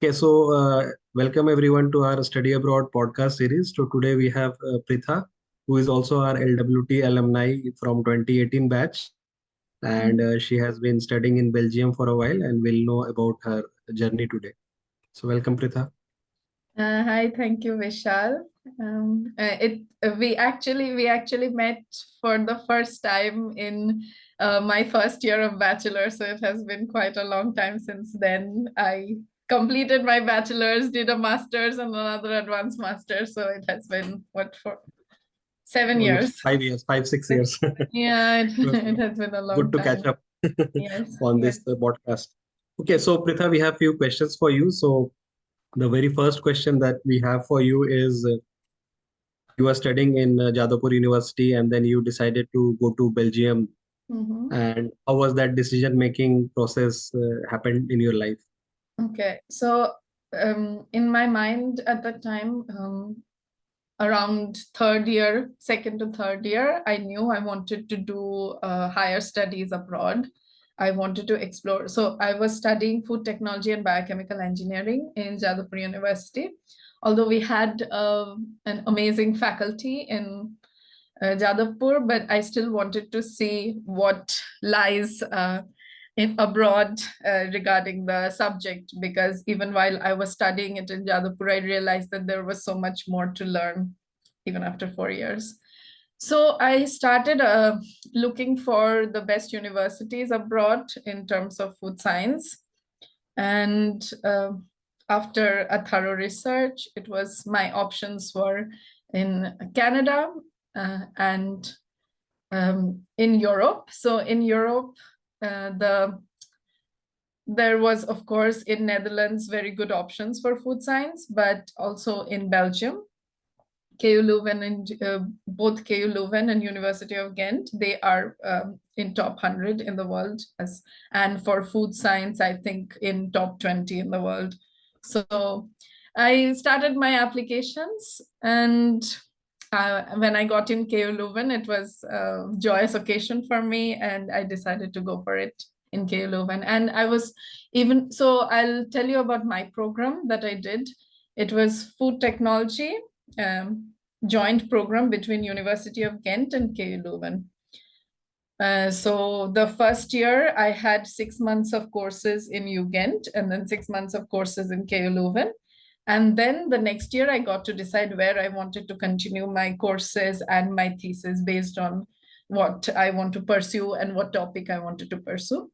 Okay, so welcome everyone to our Study Abroad podcast series. So today we have Pritha, who is also our LWT alumni from 2018 batch, and she has been studying in Belgium for a while, and we'll know about her journey today. So welcome, Pritha. Hi, thank you, Vishal. We actually met for the first time in my first year of bachelor, so it has been quite a long time since then. I completed my bachelor's, did a master's, and another advanced master's. So it has been what for 7 years. Almost 5 years, 5, 6 years. Yeah, it, It was it has been a good long to catch time. up Yes, on yes. this podcast. Okay, so Pritha, we have few questions for you. So the very first question that we have for you is you are studying in Jadavpur University and then you decided to go to Belgium. Mhm. And how was that decision making process happened in your life? Okay, so in my mind at that time, around third year, second to third year, I knew I wanted to do higher studies abroad. I wanted to explore. So I was studying food technology and biochemical engineering in Jadavpur University. Although we had an amazing faculty in Jadavpur, but I still wanted to see what lies in abroad regarding the subject, because even while I was studying it in Jadavpur, I realized that there was so much more to learn even after 4 years. So I started looking for the best universities abroad in terms of food science. And after a thorough research, it was my options were in Canada and in Europe. So in Europe, there was, of course, in Netherlands, very good options for food science, but also in Belgium, KU Leuven and both KU Leuven and University of Ghent, they are in top 100 in the world, and for food science, I think in top 20 in the world. So I started my applications, and when I got in KU Leuven, it was a joyous occasion for me, and I decided to go for it in KU Leuven. And I was so I'll tell you about my program that I did. It was food technology, joint program between University of Ghent and KU Leuven. So the first year I had 6 months of courses in UGent and then 6 months of courses in KU Leuven. And then the next year I got to decide where I wanted to continue my courses and my thesis based on what I want to pursue and what topic I wanted to pursue.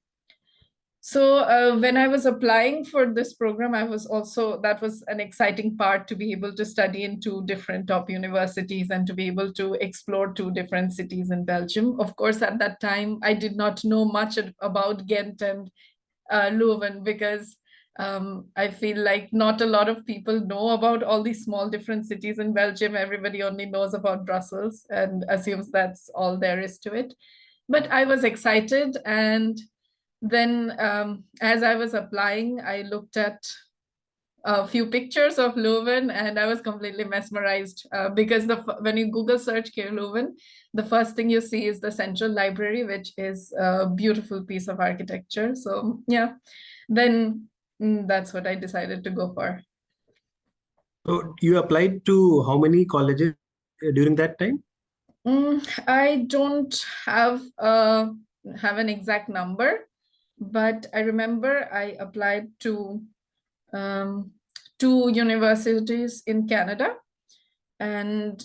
So when I was applying for this program, that was an exciting part, to be able to study in two different top universities and to be able to explore two different cities in Belgium. Of course, at that time, I did not know much about Ghent and Leuven, because I feel like not a lot of people know about all these small different cities in Belgium. Everybody only knows about Brussels and assumes that's all there is to it. But I was excited, and then as I was applying, I looked at a few pictures of Leuven, and I was completely mesmerized because when you Google search Leuven, the first thing you see is the Central Library, which is a beautiful piece of architecture. So yeah, then that's what I decided to go for. So you applied to how many colleges during that time? I don't have an exact number, but I remember I applied to um, two universities in Canada, and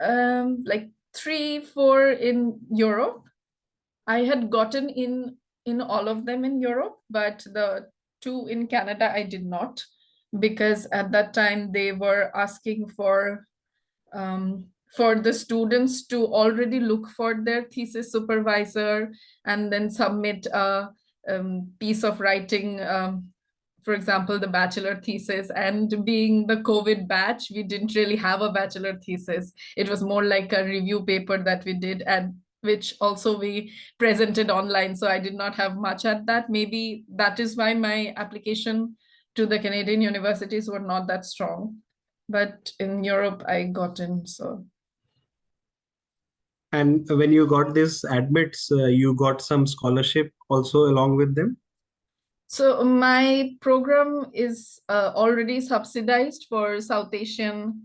like 3, 4 in Europe. I had gotten in all of them in Europe, but the two in Canada I did not, because at that time they were asking for the students to already look for their thesis supervisor and then submit a piece of writing, for example, the bachelor thesis. And being the COVID batch, we didn't really have a bachelor thesis. It was more like a review paper that we did, and which also we presented online. So I did not have much at that. Maybe that is why my application to the Canadian universities were not that strong. But in Europe, I got in. So And when you got this admits, you got some scholarship also along with them? So my program is already subsidized for South Asian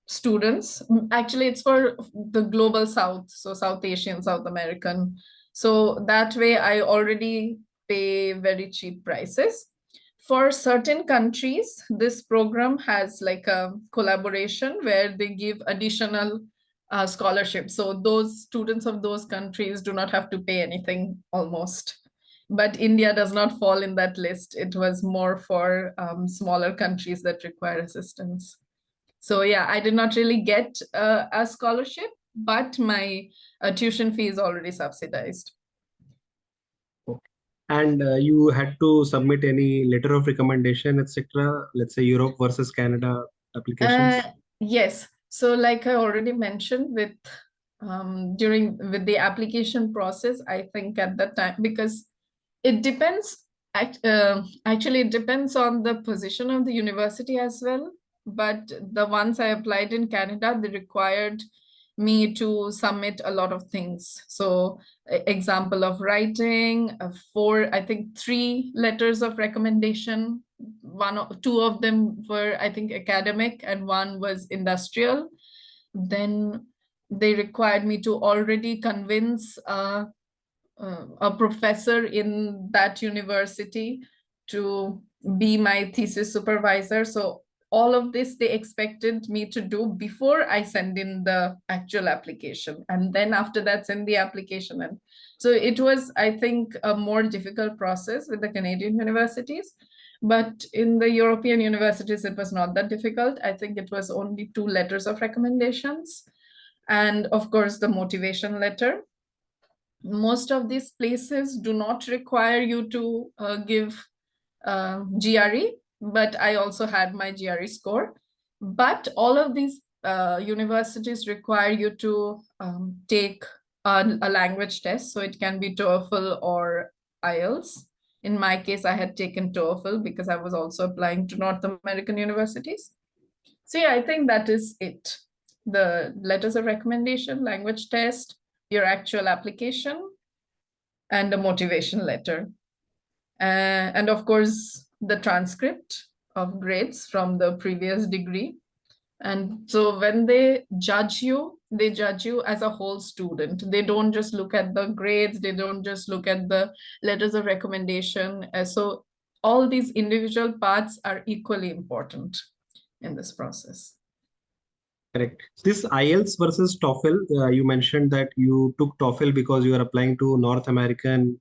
students. Actually, it's for the global South, so South Asian, South American. So that way, I already pay very cheap prices. For certain countries, this program has like a collaboration where they give additional scholarships. So those students of those countries do not have to pay anything almost, but India does not fall in that list. It was more for smaller countries that require assistance. So yeah, I did not really get a scholarship, but my tuition fee is already subsidized. Okay. And you had to submit any letter of recommendation, etc. Let's say Europe versus Canada Uh, applications. yes. So like I already mentioned with during with the application process, I think at that time, because it depends, actually it depends on the position of the university as well. But the ones I applied in Canada, they required me to submit a lot of things. So example of writing, four, I think three letters of recommendation. Two of them were, I think, academic, and one was industrial. Then they required me to already convince a professor in that university to be my thesis supervisor. So all of this they expected me to do before I send in the actual application, and then after that send the application. And so it was, I think, a more difficult process with the Canadian universities. But in the European universities, it was not that difficult. I think it was only two letters of recommendations, and of course the motivation letter. Most of these places do not require you to give GRE, but I also had my GRE score. But all of these universities require you to take a language test. So it can be TOEFL or IELTS. In my case, I had taken TOEFL because I was also applying to North American universities. So yeah, I think that is it. The letters of recommendation, language test, your actual application, and a motivation letter. And of course, the transcript of grades from the previous degree. And so when they judge you as a whole student. They don't just look at the grades, they don't just look at the letters of recommendation. So all these individual parts are equally important in this process. Correct. This IELTS versus TOEFL, you mentioned that you took TOEFL because you are applying to North American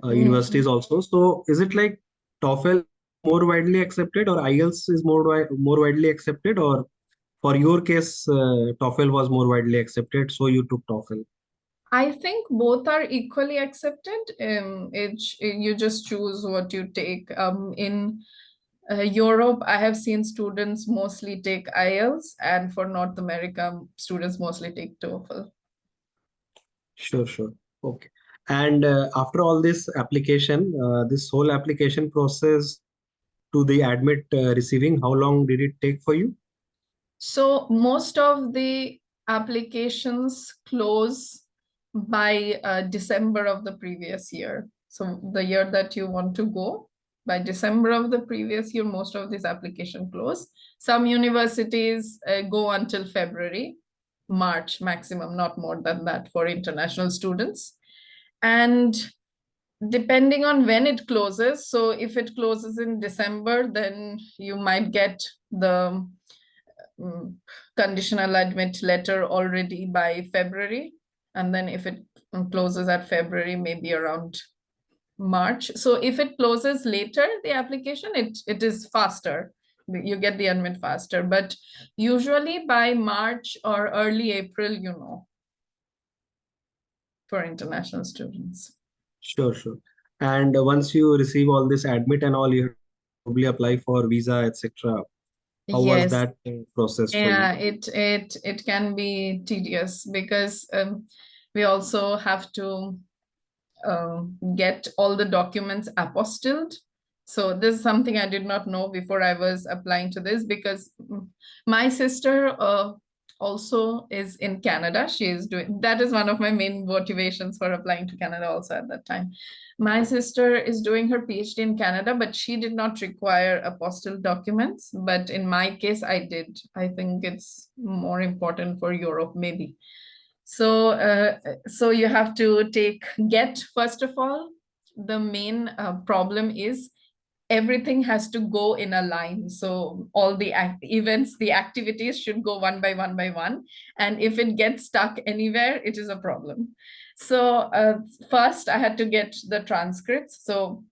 universities Mm. also. So is it like TOEFL more widely accepted or IELTS is more widely accepted, or for your case, TOEFL was more widely accepted, so you took TOEFL? I think both are equally accepted. You just choose what you take. In Europe, I have seen students mostly take IELTS, and for North America, students mostly take TOEFL. Sure, sure. Okay. And after all this application, this whole application process to the admit receiving, how long did it take for you? So most of the applications close by December of the previous year. So the year that you want to go, by December of the previous year, most of these application close. Some universities go until February, March maximum, not more than that for international students. And depending on when it closes, so if it closes in December, then you might get the mm, conditional admit letter already by February. And then if it closes at February, maybe around March. So if it closes later, the application, it is faster. You get the admit faster. But usually by March or early April, for international students. Sure, sure. And once you receive all this admit and all, you have to probably apply for visa, etc. How was Yes. that process for you? Yeah, it can be tedious because we also have to get all the documents apostilled. So this is something I did not know before I was applying to this, because my sister also is in Canada. She is doing, that is one of my main motivations for applying to Canada also at that time. My sister is doing her PhD in Canada, but she did not require apostille documents. But in my case, I did. I think it's more important for Europe, maybe. So you have to get, first of all, the main problem is everything has to go in a line. So all the events, the activities should go one by one by one. And if it gets stuck anywhere, it is a problem. So first I had to get the transcripts. So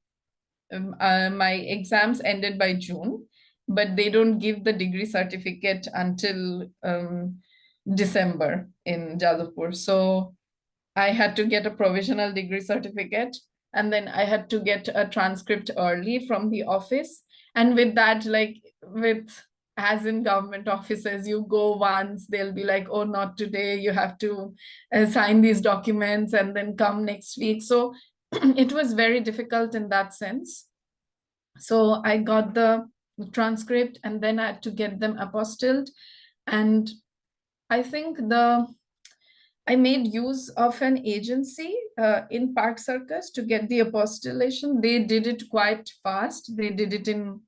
my exams ended by June, but they don't give the degree certificate until December in Jadavpur. So I had to get a provisional degree certificate, and then I had to get a transcript early from the office. And with that, like with as in government offices, you go once, they'll be like, oh, not today, you have to sign these documents and then come next week. So it was very difficult in that sense. So I got the transcript and then I had to get them apostilled. And I think I made use of an agency in Park Circus to get the apostillation. They did it quite fast. They did it in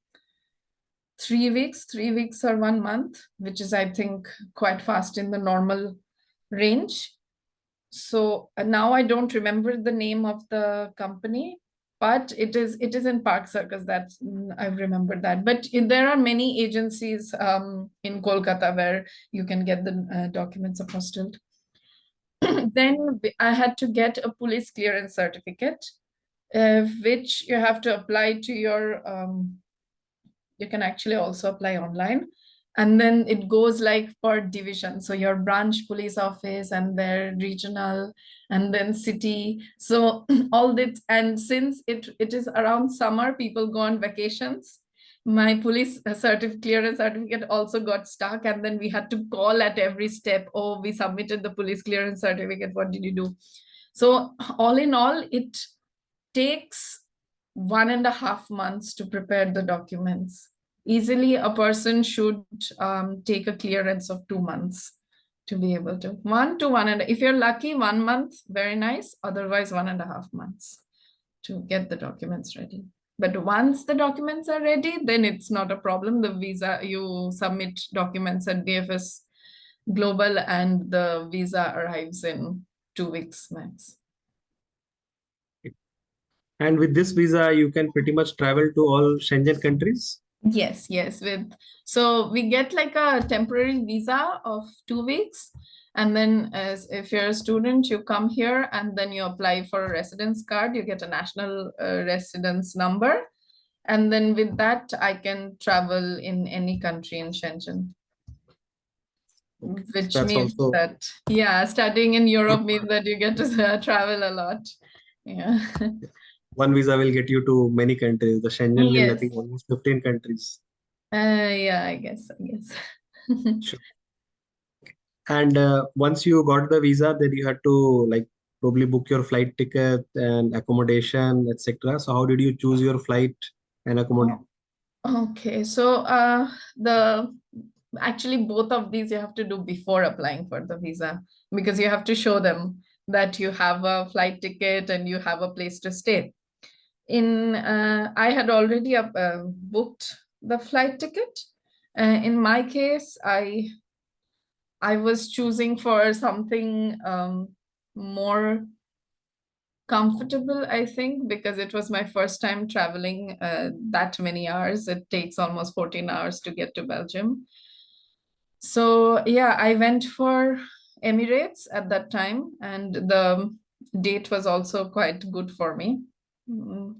3 weeks or 1 month, which is, I think, quite fast in the normal range. So now I don't remember the name of the company, but it is in Park Circus that I remember that. But there are many agencies in Kolkata where you can get the documents apostilled. Then I had to get a police clearance certificate, which you have to apply to your, you can actually also apply online. And then it goes like per division. So your branch police office and their regional and then city. So all this, and since it is around summer, people go on vacations. My police clearance certificate also got stuck, and then we had to call at every step. Oh, we submitted the police clearance certificate. What did you do? So all in all, it takes 1.5 months to prepare the documents. Easily, a person should take a clearance of 2 months to be able to. 1 to 1, and if you're lucky, 1 month, very nice. Otherwise, 1.5 months to get the documents ready. But once the documents are ready, then it's not a problem. The visa, you submit documents at DFS Global, and the visa arrives in 2 weeks max. And with this visa, you can pretty much travel to all Schengen countries. Yes, so we get like a temporary visa of 2 weeks, and then if you're a student, you come here and then you apply for a residence card. You get a national residence number, and then with that, I can travel in any country in Shenzhen. Okay. Which That's means also that, yeah, studying in Europe good means part. that you get to travel a lot. Yeah. One visa will get you to many countries. The Schengen will, I Yes. think, almost 15 countries. Yeah, I guess. Sure. And once you got the visa, then you had to like probably book your flight ticket and accommodation, etc. So how did you choose your flight and accommodation? Okay, so the actually both of these you have to do before applying for the visa, because you have to show them that you have a flight ticket and you have a place to stay. I had already booked the flight ticket. In my case, I was choosing for something more comfortable, I think, because it was my first time traveling that many hours. It takes almost 14 hours to get to Belgium. So yeah, I went for Emirates at that time, and the date was also quite good for me. Mm.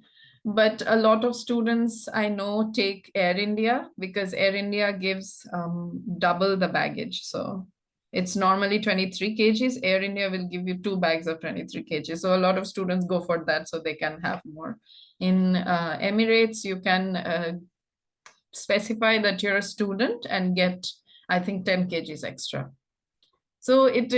But a lot of students I know take Air India, because Air India gives double the baggage. So it's normally 23 kgs. Air India will give you 2 bags of 23 kgs. So a lot of students go for that so they can have more. In Emirates, you can specify that you're a student and get, I think, 10 kgs extra. So it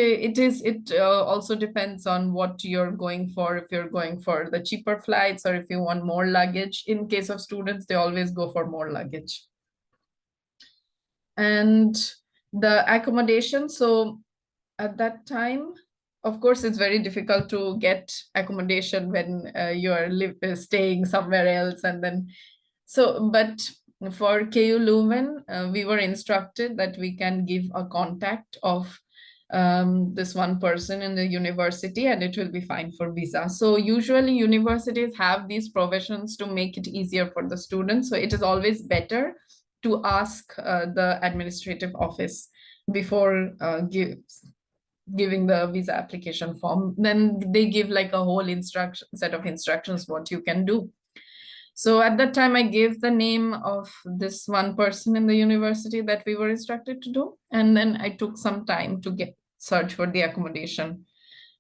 also depends on what you're going for. If you're going for the cheaper flights or if you want more luggage. In case of students, they always go for more luggage. And the accommodation. So at that time, of course, it's very difficult to get accommodation when staying somewhere else, and then but for KU Leuven, we were instructed that we can give a contact of this one person in the university, and it will be fine for visa. So usually universities have these provisions to make it easier for the students. So it is always better to ask the administrative office before giving the visa application form. Then they give like a whole instruction set of instructions what you can do. So at that time, I gave the name of this one person in the university that we were instructed to do. And then I took some time to get search for the accommodation.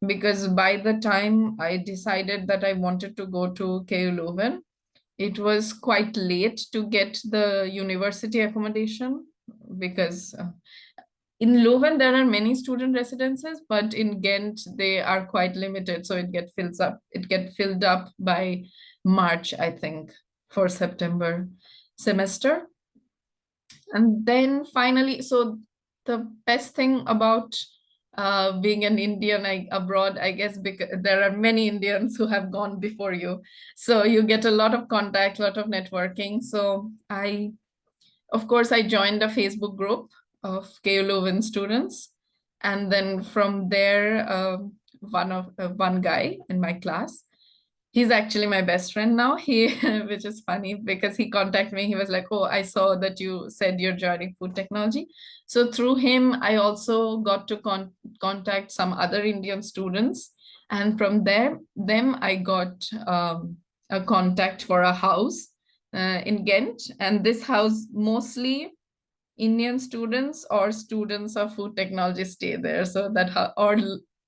Because by the time I decided that I wanted to go to KU Leuven, it was quite late to get the university accommodation, because in Leuven there are many student residences, but in Ghent they are quite limited. So it get filled up by March, I think, for September semester. And then finally, so the best thing about being an Indian abroad, I guess, because there are many Indians who have gone before you. So you get a lot of contact, a lot of networking. So of course, I joined a Facebook group of KU Leuven students. And then from there, one guy in my class, he's actually my best friend now. Which is funny because he contacted me. He was like, "Oh, I saw that you said you're joining food technology." So through him, I also got to contact some other Indian students, and from them I got a contact for a house in Ghent, and this house mostly Indian students or students of food technology stay there. So or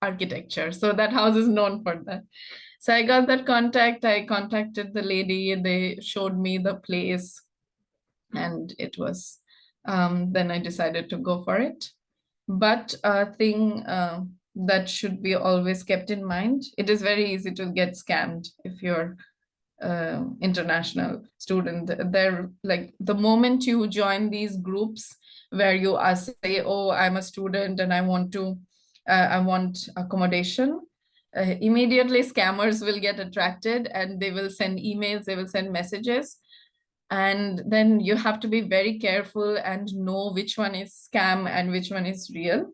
architecture. So that house is known for that. So I got that contact. I contacted the lady. They showed me the place, and it was. Then I decided to go for it. But a thing that should be always kept in mind: it is very easy to get scammed if you're international student. They're like, the moment you join these groups where you say, "Oh, I'm a student and I want accommodation," immediately scammers will get attracted and they will send emails, they will send messages, and then you have to be very careful and know which one is scam and which one is real.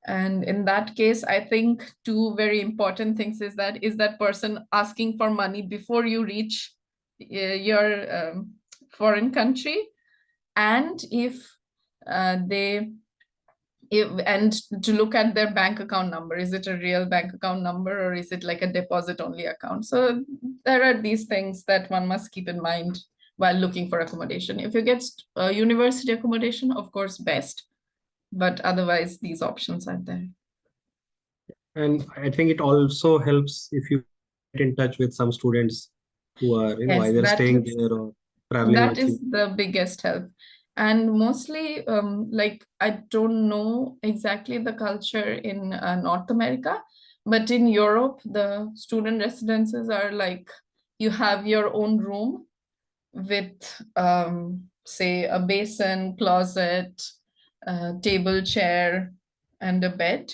And in that case, I think two very important things is that person asking for money before you reach your foreign country, and and to look at their bank account number. Is it a real bank account number, or is it like a deposit only account? So there are these things that one must keep in mind while looking for accommodation. If you get university accommodation, of course, best. But otherwise, these options are there. And I think it also helps if you get in touch with some students who are, Yes, either staying there or traveling that with is you. the biggest help. And mostly, like, I don't know exactly the culture in North America, but in Europe, the student residences are like, you have your own room with, say, a basin, closet, table, chair, and a bed.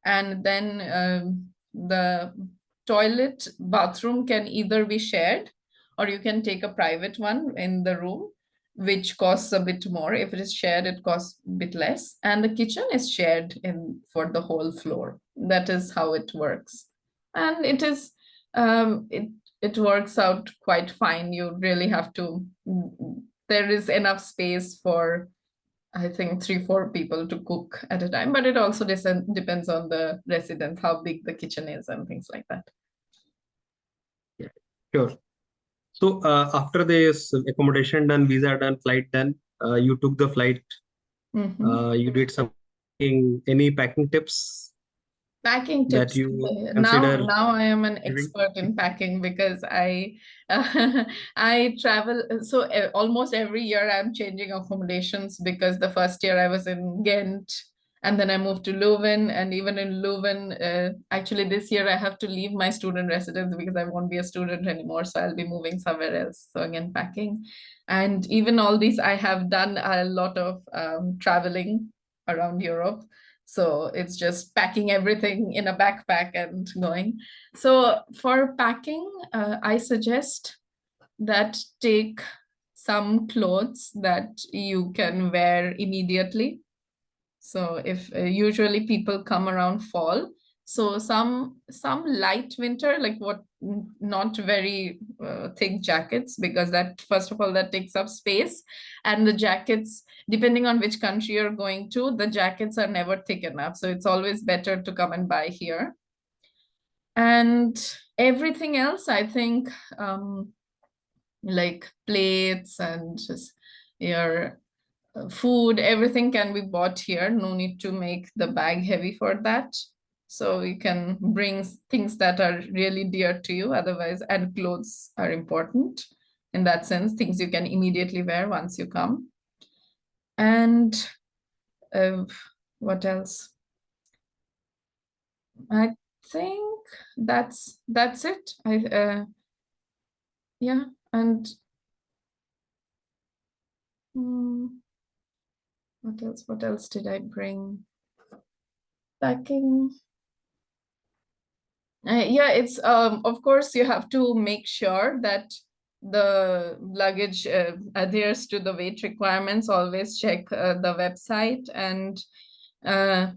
And then the toilet, bathroom can either be shared, or you can take a private one in the room, which costs a bit more. If it is shared, it costs a bit less. And the kitchen is shared for the whole floor. That is how it works. And it works out quite fine. You really have to, there is enough space for, I think, 3-4 people to cook at a time, but it also depends on the resident, how big the kitchen is and things like that. Yeah, sure. So after this accommodation done, visa done, flight done, you took the flight. You did some any packing tips Packing that tips. you consider Now I am an giving? expert in packing because I travel. So almost every year I'm changing accommodations, because the first year I was in Ghent, and then I moved to Leuven, and even in Leuven, actually this year I have to leave my student residence because I won't be a student anymore. So I'll be moving somewhere else. So again, packing. And even all these, I have done a lot of traveling around Europe. So it's just packing everything in a backpack and going. So for packing, I suggest that take some clothes that you can wear immediately. So if usually people come around fall, so some light winter, like not very thick jackets, because that, first of all, that takes up space, and the jackets, depending on which country you're going to, the jackets are never thick enough. So it's always better to come and buy here. And everything else, I think, like plates and just your food, everything can be bought here. No need to make the bag heavy for that. So you can bring things that are really dear to you otherwise, and clothes are important in that sense, things you can immediately wear once you come. And uh, what else? I think that's it. Yeah, and what else? What else did I bring? Packing. Yeah, it's of course you have to make sure that the luggage adheres to the weight requirements. Always check the website, and uh,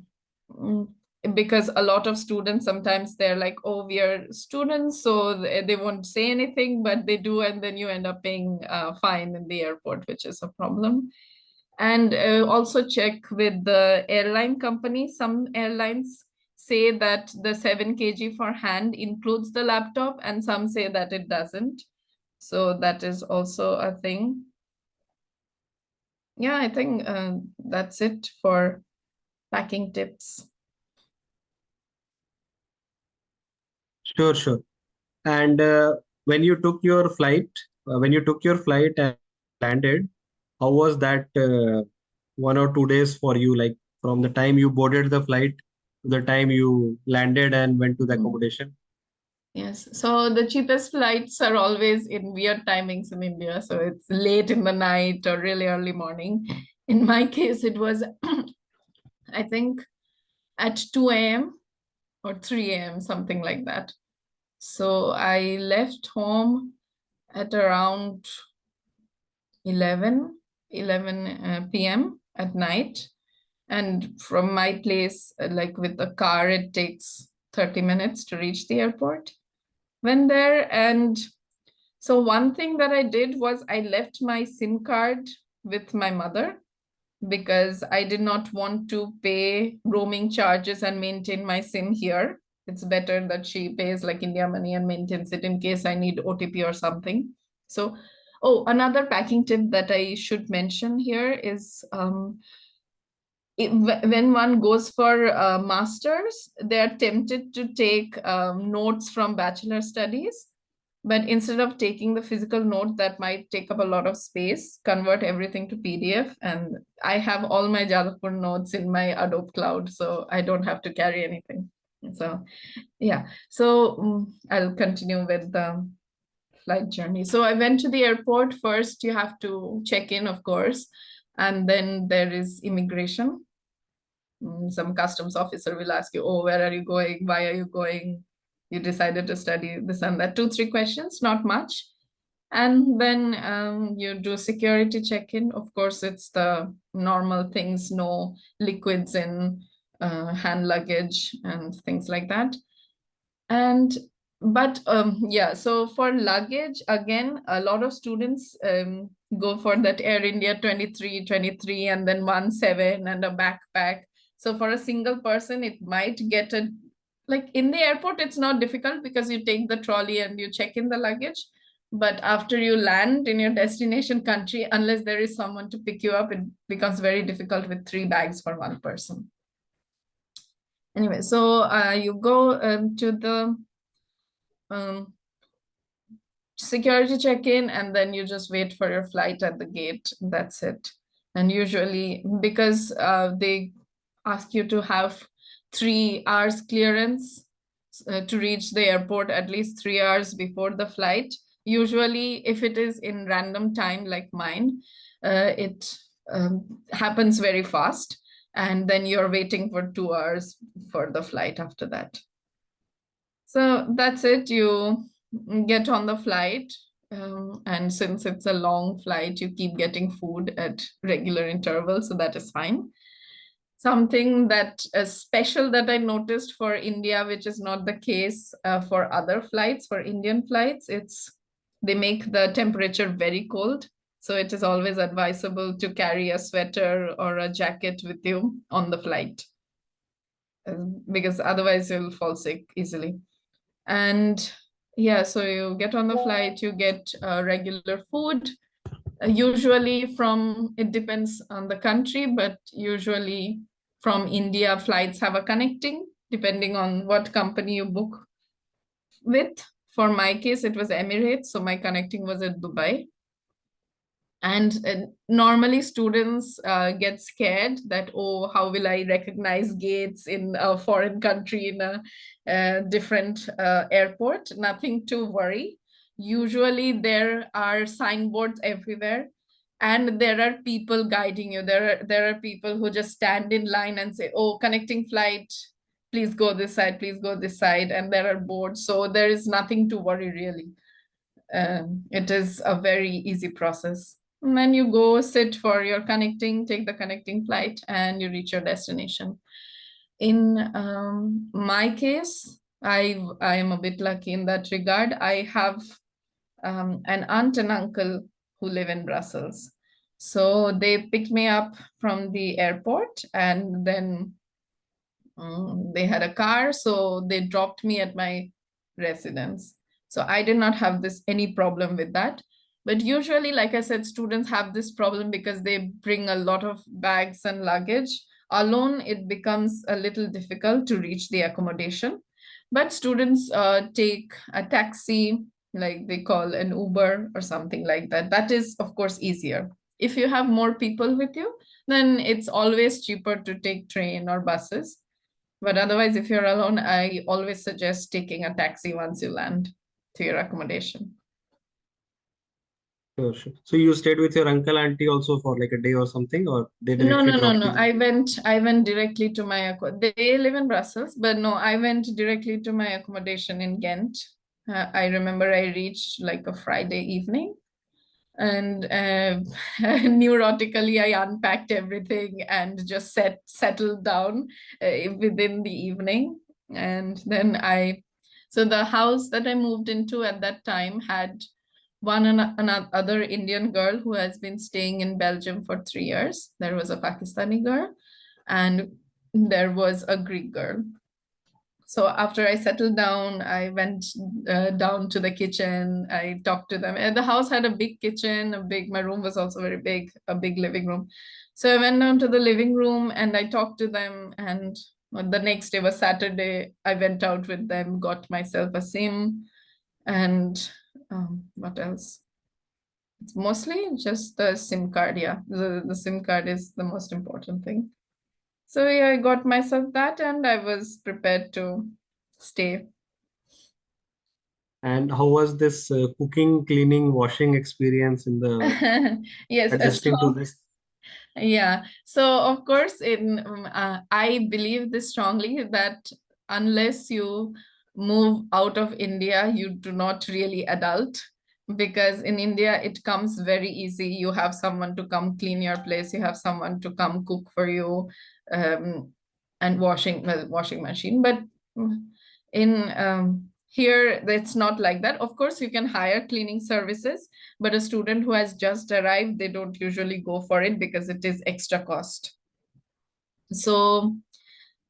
mm, because a lot of students, sometimes they're like, oh, we are students, so they won't say anything, but they do, and then you end up paying a fine in the airport, which is a problem. And also check with the airline company. Some airlines say that the 7 kg for hand includes the laptop, and some say that it doesn't. So that is also a thing. Yeah, I think that's it for packing tips. Sure, sure. And when you took your flight, and landed, how was that 1 or 2 days for you? Like from the time you boarded the flight to the time you landed and went to the Mm. accommodation? Yes, so the cheapest flights are always in weird timings in India. So it's late in the night or really early morning. In my case, it was, I think, at 2 a.m. or 3 a.m., something like that. So I left home at around 11 p.m. at night. And from my place, like with the car, it takes 30 minutes to reach the airport. Went there, and so one thing that I did was I left my SIM card with my mother, because I did not want to pay roaming charges and maintain my SIM here. It's better that she pays like India money and maintains it in case I need OTP or something. So, oh, another packing tip that I should mention here is when one goes for masters, they are tempted to take notes from bachelor studies. But instead of taking the physical note that might take up a lot of space, convert everything to PDF. And I have all my Jadavpur notes in my Adobe Cloud, so I don't have to carry anything. So, yeah. So I'll continue with the flight journey. So I went to the airport. First, you have to check in, of course, and then there is immigration. Some customs officer will ask you, oh, where are you going? Why are you going? You decided to study this and that. 2, 3 questions, not much. And then you do security check-in. Of course, it's the normal things, no liquids in hand luggage and things like that. And but yeah, so for luggage, again, a lot of students go for that Air India 23 and then 17 and a backpack. So for a single person, it might get a, like in the airport, it's not difficult because you take the trolley and you check in the luggage. But after you land in your destination country, unless there is someone to pick you up, it becomes very difficult with 3 bags for one person. Anyway, so you go to the um, security check-in, and then you just wait for your flight at the gate. That's it. And usually, because they ask you to have 3 hours clearance to reach the airport at least 3 hours before the flight. Usually, if it is in random time like mine, it happens very fast. and then you're waiting for 2 hours for the flight after that. So that's it. You get on the flight, and since it's a long flight, you keep getting food at regular intervals, so that is fine. Something that is special that I noticed for India, which is not the case for other flights, for Indian flights, it's they make the temperature very cold. So it is always advisable to carry a sweater or a jacket with you on the flight, because otherwise you'll fall sick easily. And yeah, so you get on the flight, you get regular food. Usually from, it depends on the country, but usually from India, flights have a connecting, depending on what company you book with. For my case, it was Emirates, so my connecting was at Dubai. And normally students get scared that, oh, how will I recognize gates in a foreign country, in a different airport? Nothing to worry. Usually there are signboards everywhere, and there are people guiding you. There are people who just stand in line and say, oh, connecting flight, please go this side, please go this side. And there are boards. So there is nothing to worry really. It is a very easy process. And then you go sit for your connecting, take the connecting flight, and you reach your destination. In my case, I am a bit lucky in that regard. I have an aunt and uncle who live in Brussels. So they picked me up from the airport, and then they had a car, so they dropped me at my residence. So I did not have this any problem with that. But usually, like I said, students have this problem because they bring a lot of bags and luggage. Alone, it becomes a little difficult to reach the accommodation. But students take a taxi, like they call an Uber or something like that. That is, of course, easier. If you have more people with you, then it's always cheaper to take train or buses. But otherwise, if you're alone, I always suggest taking a taxi once you land to your accommodation. Sure, sure. So you stayed with your uncle, auntie also for like a day or something, or they No, directly no, no, dropped no. you? I went directly to my they live in Brussels, but no, I went directly to my accommodation in Ghent. I remember I reached like a Friday evening, and neurotically I unpacked everything and just settled down within the evening. And then so the house that I moved into at that time had another Indian girl who has been staying in Belgium for 3 years. There was a Pakistani girl, and there was a Greek girl. So after I settled down, I went down to the kitchen. I talked to them. And the house had a big kitchen, my room was also very big, a big living room. So I went down to the living room and I talked to them. And the next day was Saturday. I went out with them, got myself a SIM, and what else? It's mostly just the SIM card. Yeah, the SIM card is the most important thing. So yeah, I got myself that, and I was prepared to stay. And how was this cooking, cleaning, washing experience in the Yes, adjusting to this? yeah. So of course, I believe this strongly that unless you move out of India, you do not really adult. Because in India, it comes very easy. You have someone to come clean your place. You have someone to come cook for you, um, and washing machine. But in here, it's not like that. Of course, you can hire cleaning services, but a student who has just arrived, they don't usually go for it because it is extra cost. So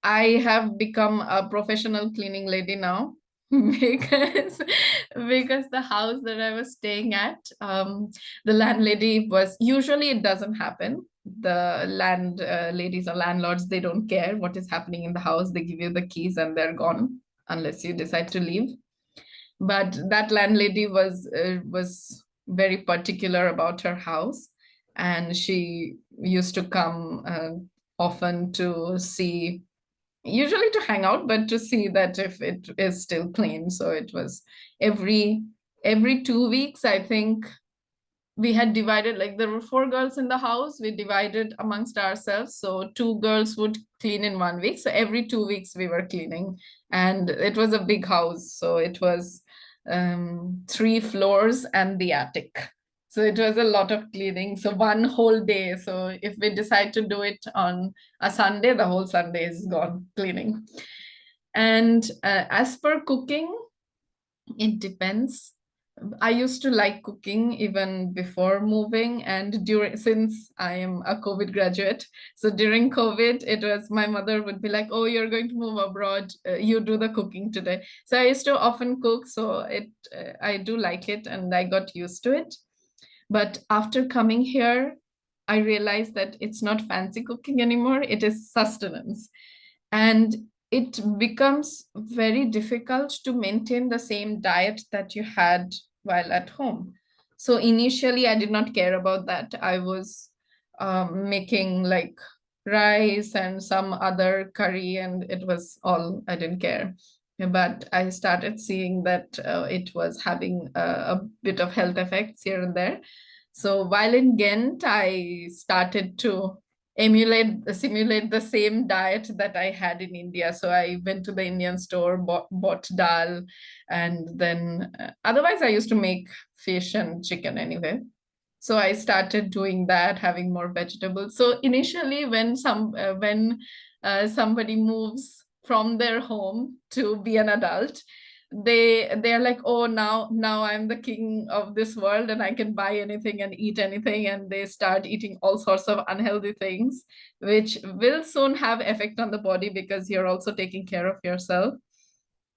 I have become a professional cleaning lady now because the house that I was staying at, the landlady was, usually it doesn't happen. The land ladies or landlords, they don't care what is happening in the house. They give you the keys and they're gone unless you decide to leave. But that landlady was very particular about her house, and she used to come often to see, usually to hang out, but to see that if it is still clean. So it was every 2 weeks, I think. we had divided, like there were 4 girls in the house, we divided amongst ourselves, so 2 girls would clean in 1 week, so every 2 weeks we were cleaning. And it was a big house, so it was 3 floors and the attic, so it was a lot of cleaning, so one whole day. So if we decide to do it on a Sunday, the whole Sunday is gone cleaning. And as per cooking, it depends. I used to like cooking even before moving, and since I am a COVID graduate, so during COVID, it was my mother would be like, "Oh, you're going to move abroad, you do the cooking today." So I used to often cook, so I do like it, and I got used to it. But after coming here, I realized that it's not fancy cooking anymore, it is sustenance. And it becomes very difficult to maintain the same diet that you had while at home. So initially, I did not care about that. I was making like rice and some other curry, and it was all, I didn't care. But I started seeing that it was having a bit of health effects here and there. So while in Ghent, I started to simulate the same diet that I had in India. So I went to the Indian store, bought dal, and then otherwise I used to make fish and chicken anyway. So I started doing that, having more vegetables. So initially, when somebody moves from their home to be an adult, they're like, oh, now I'm the king of this world and I can buy anything and eat anything, and they start eating all sorts of unhealthy things, which will soon have effect on the body because you're also taking care of yourself.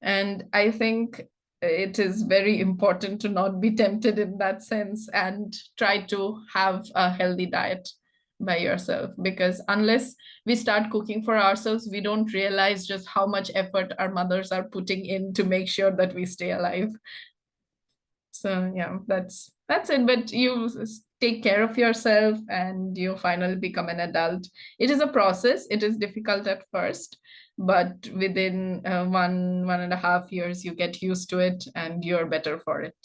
And I think it is very important to not be tempted in that sense and try to have a healthy diet by yourself, because unless we start cooking for ourselves, we don't realize just how much effort our mothers are putting in to make sure that we stay alive. So yeah, that's it. But you take care of yourself and you finally become an adult. It is a process. It is difficult at first, but within 1.5 years, you get used to it and you're better for it.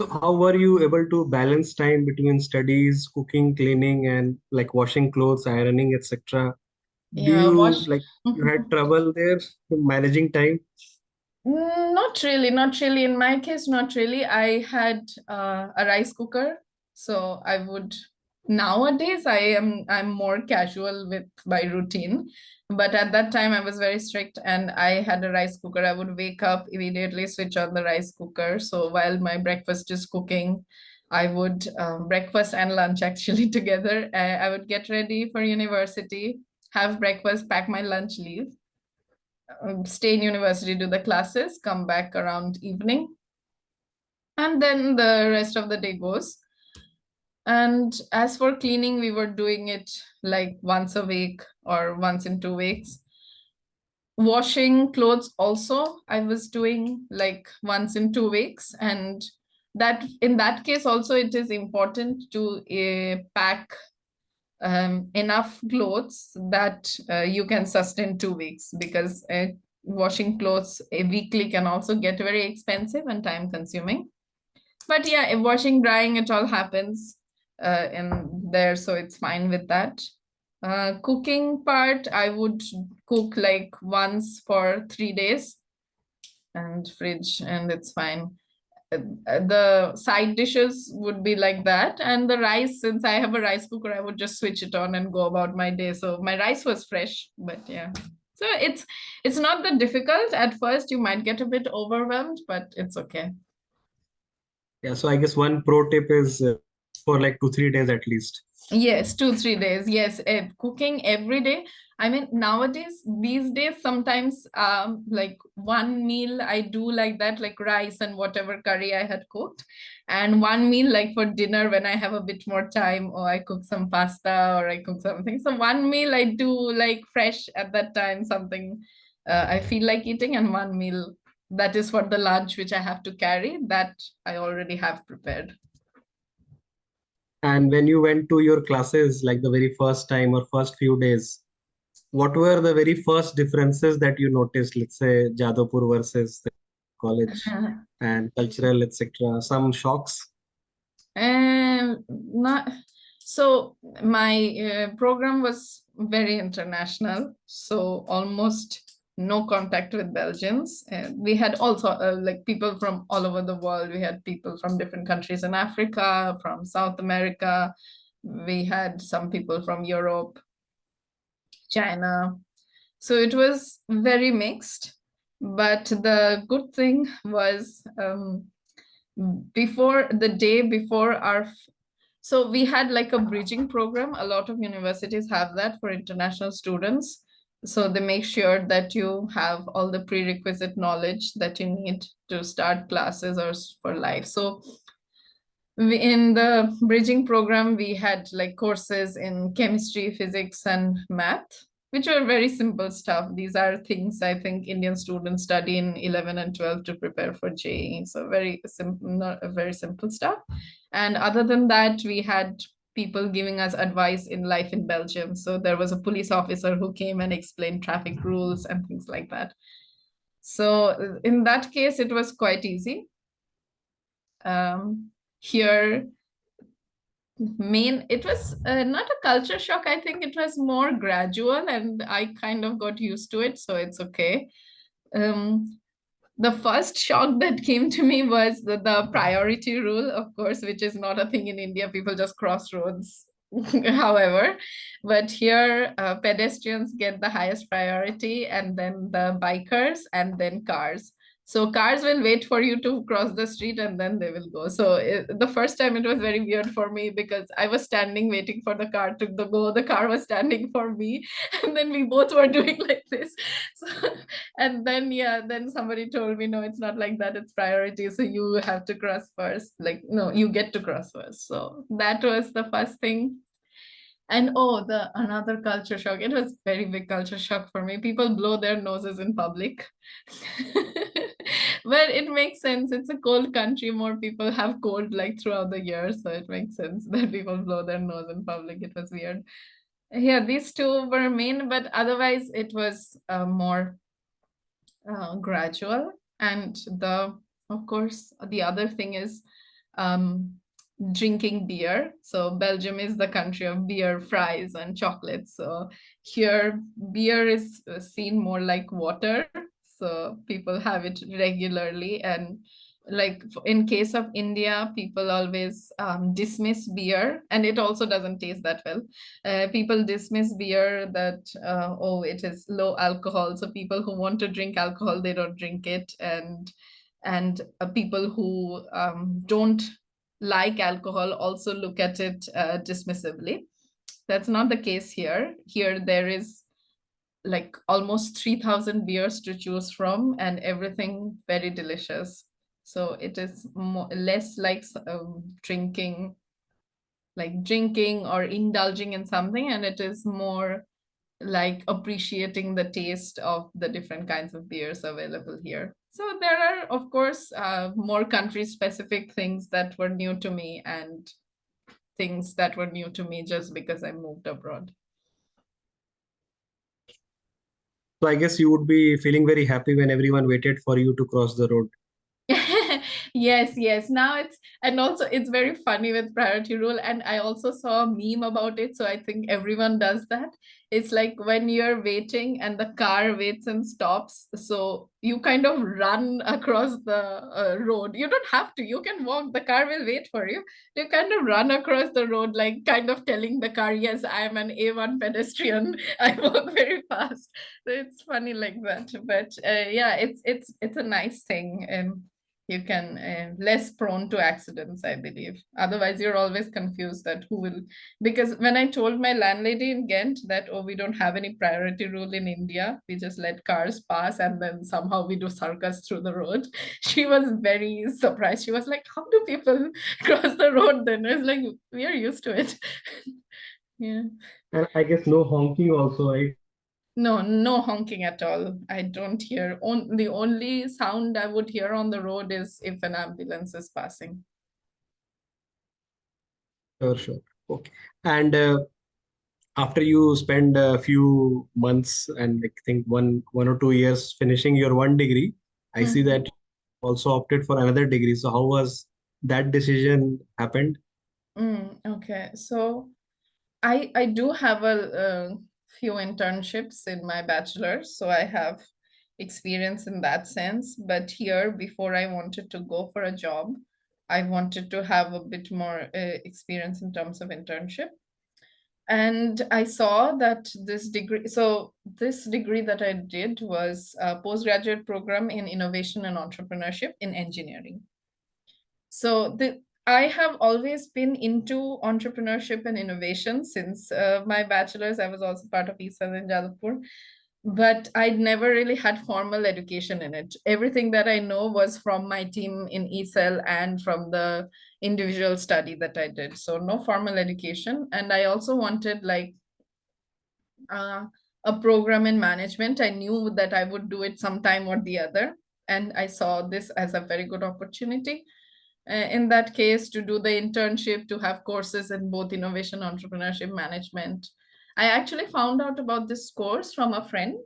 So how were you able to balance time between studies, cooking, cleaning, and like washing clothes, ironing, etc.? Do Yeah, you wash. like you had trouble there managing time? Not really, not really. In my case, not really. I had a rice cooker, so I would nowadays I'm more casual with my routine. But at that time I was very strict and I had a rice cooker. I would wake up immediately, switch on the rice cooker. So while my breakfast is cooking, I would breakfast and lunch actually together. I would get ready for university, have breakfast, pack my lunch, leave, stay in university, do the classes, come back around evening, and then the rest of the day goes. And as for cleaning, we were doing it like once a week or once in 2 weeks. Washing clothes also, I was doing like once in 2 weeks. And that in that case also, it is important to pack enough clothes that you can sustain 2 weeks, because washing clothes weekly can also get very expensive and time consuming. But yeah, if washing, drying, it all happens in there, so it's fine with that. Cooking part, I would cook like once for 3 days and fridge, and it's fine. The side dishes would be like that, and the rice, since I have a rice cooker, I would just switch it on and go about my day, so my rice was fresh. But yeah, so it's not that difficult. At first you might get a bit overwhelmed, but it's okay. Yeah, so I guess one pro tip is for like 2, 3 days at least. Yes, 2, 3 days. Yes, cooking every day. I mean, nowadays, these days, sometimes like one meal I do like that, like rice and whatever curry I had cooked, and one meal like for dinner when I have a bit more time, or I cook some pasta or I cook something. So one meal I do like fresh at that time, something I feel like eating, and one meal that is for the lunch which I have to carry, that I already have prepared. And when you went to your classes, like the very first time or first few days, what were the very first differences that you noticed? Let's say Jadavpur versus the college and cultural, etc. Some shocks. Not so. My program was very international, so almost no contact with Belgians. We had also like people from all over the world. We had people from different countries in Africa, from South America. We had some people from Europe, China. So it was very mixed. But the good thing was before the day before our so we had like a bridging program. A lot of universities have that for international students. So they make sure that you have all the prerequisite knowledge that you need to start classes or for life. So in the bridging program, we had like courses in chemistry, physics, and math, which were very simple stuff. These are things I think Indian students study in 11 and 12 to prepare for JEE. So very simple, not very simple stuff. And other than that, we had people giving us advice in life in Belgium. So there was a police officer who came and explained traffic rules and things like that. So in that case, it was quite easy. Here it was not a culture shock. I think it was more gradual and I kind of got used to it, so it's okay. um, the first shock that came to me was the priority rule, of course, which is not a thing in India. People just cross roads however, but here pedestrians get the highest priority, and then the bikers, and then cars. So cars will wait for you to cross the street and then they will go. So the first time it was very weird for me because I was standing waiting for the car to go. The car was standing for me, and then we both were doing like this. So, and then yeah, then somebody told me, no, it's not like that. It's priority. So you have to cross first. Like, no, you get to cross first. So that was the first thing. And oh, the another culture shock. It was very big culture shock for me. People blow their noses in public. But it makes sense. It's a cold country. More people have cold like throughout the year. So it makes sense that people blow their nose in public. It was weird. Yeah, these two were main, but otherwise it was more gradual. And of course, the other thing is um, drinking beer. So Belgium is the country of beer, fries, and chocolates. So here, beer is seen more like water. So people have it regularly. And like in case of India, people always dismiss beer, and it also doesn't taste that well. People dismiss beer that oh, it is low alcohol. So people who want to drink alcohol, they don't drink it. And people who don't like alcohol also look at it dismissively. That's not the case here. Here there is like almost 3,000 beers to choose from, and everything very delicious. So it is less like drinking or indulging in something, and it is more like appreciating the taste of the different kinds of beers available here. So there are, of course, more country specific things that were new to me, and things that were new to me just because I moved abroad. So I guess you would be feeling very happy when everyone waited for you to cross the road. Yes. Now and also it's very funny with priority rule. And I also saw a meme about it. So I think everyone does that. It's like when you're waiting and the car waits and stops. So you kind of run across the road. You don't have to, you can walk, the car will wait for you. You kind of run across the road, like kind of telling the car, yes, I am an A1 pedestrian. I walk very fast. So it's funny like that. But yeah, it's a nice thing. And you can less prone to accidents, I believe. Otherwise you're always confused that who will, because when I told my landlady in Ghent that, oh, we don't have any priority rule in India, we just let cars pass and then somehow we do circus through the road, she was very surprised. She was like, how do people cross the road then? I was like, we are used to it. Yeah. And I guess no honking also, right? No honking at all. I don't hear. The only sound I would hear on the road is if an ambulance is passing. Sure. Okay. And after you spend a few months and I think 1 or 2 years finishing your one degree, I see Mhm. that you also opted for another degree. So how was that decision happened? Okay, so I do have a few internships in my bachelor's, so I have experience in that sense. But here, before I wanted to go for a job, I wanted to have a bit more experience in terms of internship. And I saw that this degree that I did was a postgraduate program in innovation and entrepreneurship in engineering. So I have always been into entrepreneurship and innovation since my bachelor's. I was also part of ESAL in Jadavpur, but I'd never really had formal education in it. Everything that I know was from my team in ESAL and from the individual study that I did. So no formal education. And I also wanted like uh, a program in management. I knew that I would do it sometime or the other. And I saw this as a very good opportunity in that case to do the internship, to have courses in both innovation, entrepreneurship, management. I actually found out about this course from a friend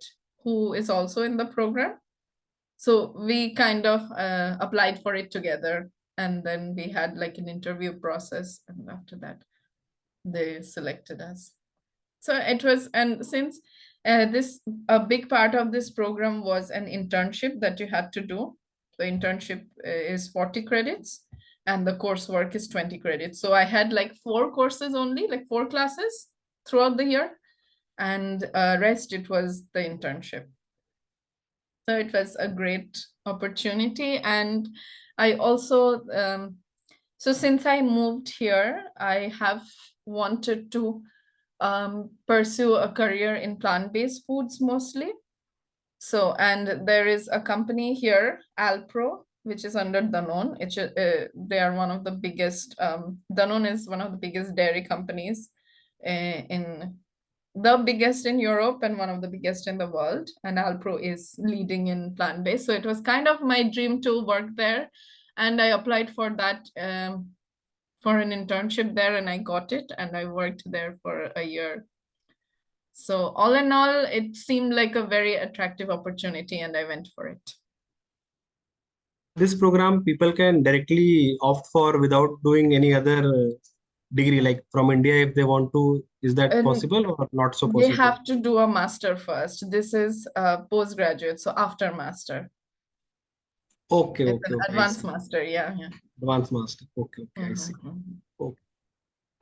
who is also in the program. So we kind of applied for it together, and then we had like an interview process, and after that they selected us. So it was, and since this a big part of this program was an internship that you had to do. The internship is 40 credits and the coursework is 20 credits. So I had like four courses only, like four classes throughout the year, and rest it was the internship. So it was a great opportunity. And I also so since I moved here, I have wanted to pursue a career in plant-based foods mostly. So, and there is a company here, Alpro, which is under Danone. They are one of the biggest, Danone is one of the biggest dairy companies in the biggest in Europe and one of the biggest in the world. And Alpro is leading in plant-based. So it was kind of my dream to work there. And I applied for that for an internship there and I got it and I worked there for a year. So all in all, it seemed like a very attractive opportunity and I went for it. So this program people can directly opt for without doing any other degree, like from India if they want to. Is that And possible or not so they possible? have to do a master first. This is postgraduate, so after master. Okay, It's an okay, okay. I advanced see. master, yeah, yeah. Advanced master. Okay, okay. I see. Mhm. Okay.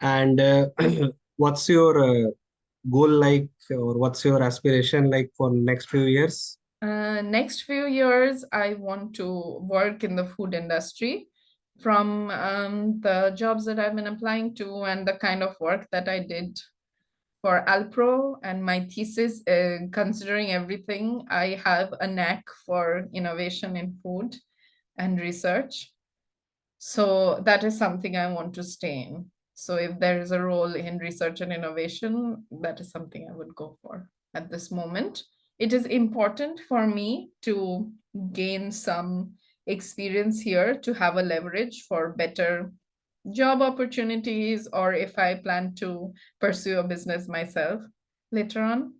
And what's your goal like, or what's your aspiration like for next few years? Next few years, I want to work in the food industry from the jobs that I've been applying to and the kind of work that I did for Alpro and my thesis, considering everything, I have a knack for innovation in food and research. So that is something I want to stay in. So if there is a role in research and innovation, that is something I would go for at this moment. It is important for me to gain some experience here to have a leverage for better job opportunities or if I plan to pursue a business myself later on.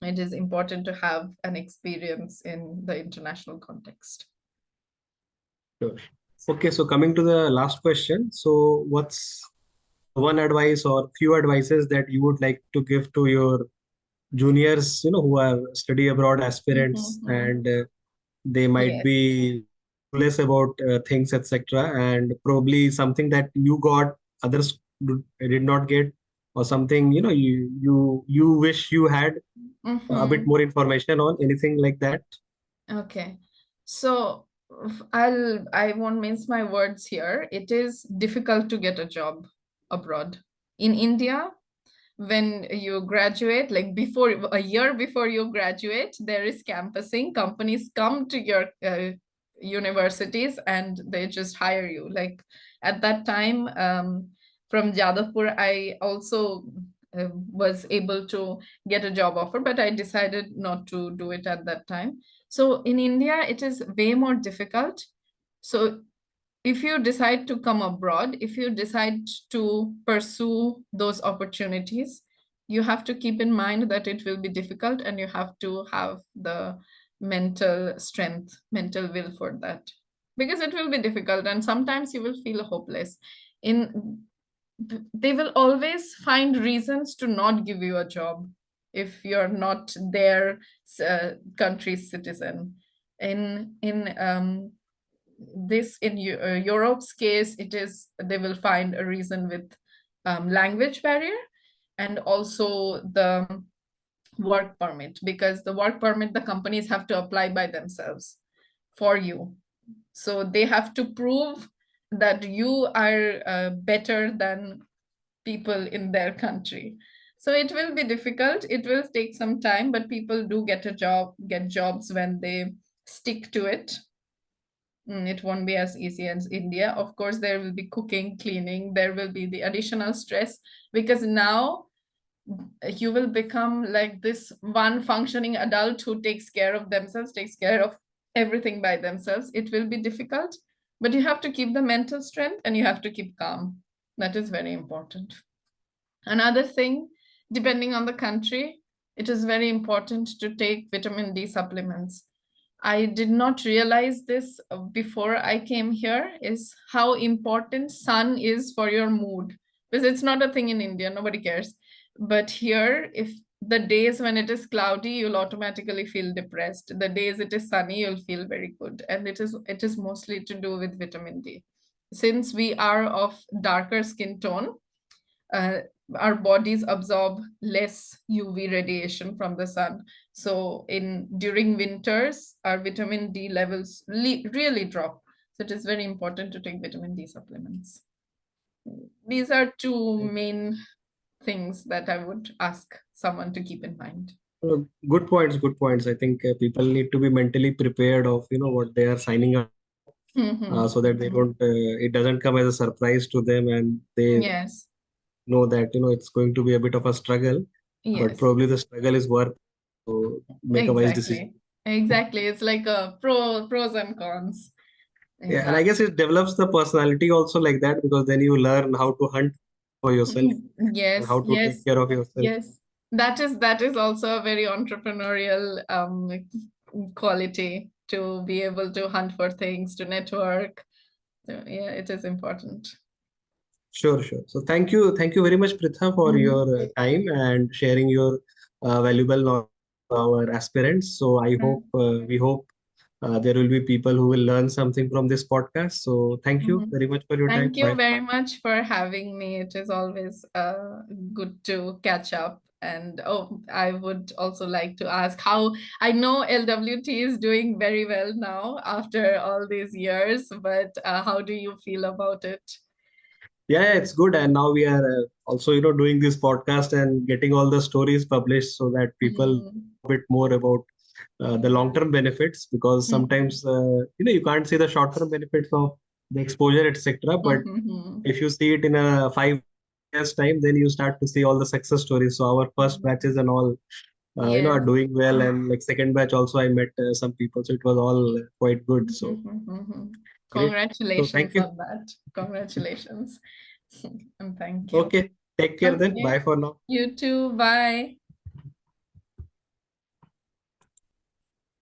It is important to have an experience in the international context. Sure. Okay, so coming to the last question. So what's the one advice or few advices that you would like to give to your juniors, who are study abroad aspirants Mhm. and they might Yes. be clueless about things, etc., and probably something that you got others did not get, or something you wish you had a bit Mhm. more information on, anything like that. Okay. So I won't mince my words here. It is difficult to get a job abroad. In India, when you graduate, like before a year before you graduate, there is campusing. Companies come to your universities and they just hire you. Like at that time, from Jadavpur, I also was able to get a job offer, but I decided not to do it at that time. So in India, it is way more difficult. So if you decide to come abroad, if you decide to pursue those opportunities, you have to keep in mind that it will be difficult and you have to have the mental strength, mental will for that. because it will be difficult and sometimes you will feel hopeless. In they will always find reasons to not give you a job if you're not their country's citizen. In this in Europe's case, it is they will find a reason with language barrier and also the work permit, because the work permit the companies have to apply by themselves for you. So they have to prove that you are better than people in their country. So it will be difficult. It will take some time, but people do get jobs when they stick to it. It won't be as easy as India. Of course, there will be cooking, cleaning, there will be the additional stress because now you will become like this one functioning adult who takes care of themselves, takes care of everything by themselves. It will be difficult, but you have to keep the mental strength and you have to keep calm. That is very important. Another thing, depending on the country, it is very important to take vitamin D supplements. I did not realize this before I came here, is how important sun is for your mood. Because it's not a thing in India, nobody cares. But here, if the days when it is cloudy, you'll automatically feel depressed. The days it is sunny, you'll feel very good. And it is mostly to do with vitamin D. Since we are of darker skin tone, uh, our bodies absorb less UV radiation from the sun. So during winters, our vitamin D levels really drop. So it is very important to take vitamin D supplements. These are two main things that I would ask someone to keep in mind. Good points, good points. I think people need to be mentally prepared of what they are signing up, so that they don't it doesn't come as a surprise to them, and they Yes, know that it's going to be a bit of a struggle, but yes, probably the struggle is worth it, so make a wise decision. exactly. Exactly. It's like a pros and cons in Yeah, and I that. guess it develops the personality also like that, because then you learn how to hunt for yourself and Yes, how to take yes, care of yourself. yes. That is also a very entrepreneurial quality to be able to hunt for things, to network. So yeah, it is important. Sure, sure. So thank you very much, Pritha, for your Mhm. time and sharing your valuable knowledge to our aspirants. So we hope there will be people who will learn something from this podcast. So thank you Mhm. very much for your time. Thank you Bye for very now. much for having me. It is always good to catch up. And oh, I would also like to ask how I know LWT is doing very well now after all these years, but how do you feel about it? Yeah, yeah, it's good. And now we are also, doing this podcast and getting all the stories published so that people Mhm. know a bit more about the Yeah. long-term benefits, because Mhm. sometimes, you can't see the short-term benefits of the exposure, etc. But Mhm. if you see it in a 5 years time, then you start to see all the success stories. So our first Mhm. batches and all, are Yes. doing well, and like second batch also, I met some people, so it was all quite good. So Mhm. great. So thank Congratulations you. on that. Congratulations. And thank you. Okay, take care then. Okay. Bye for now. You too. Bye.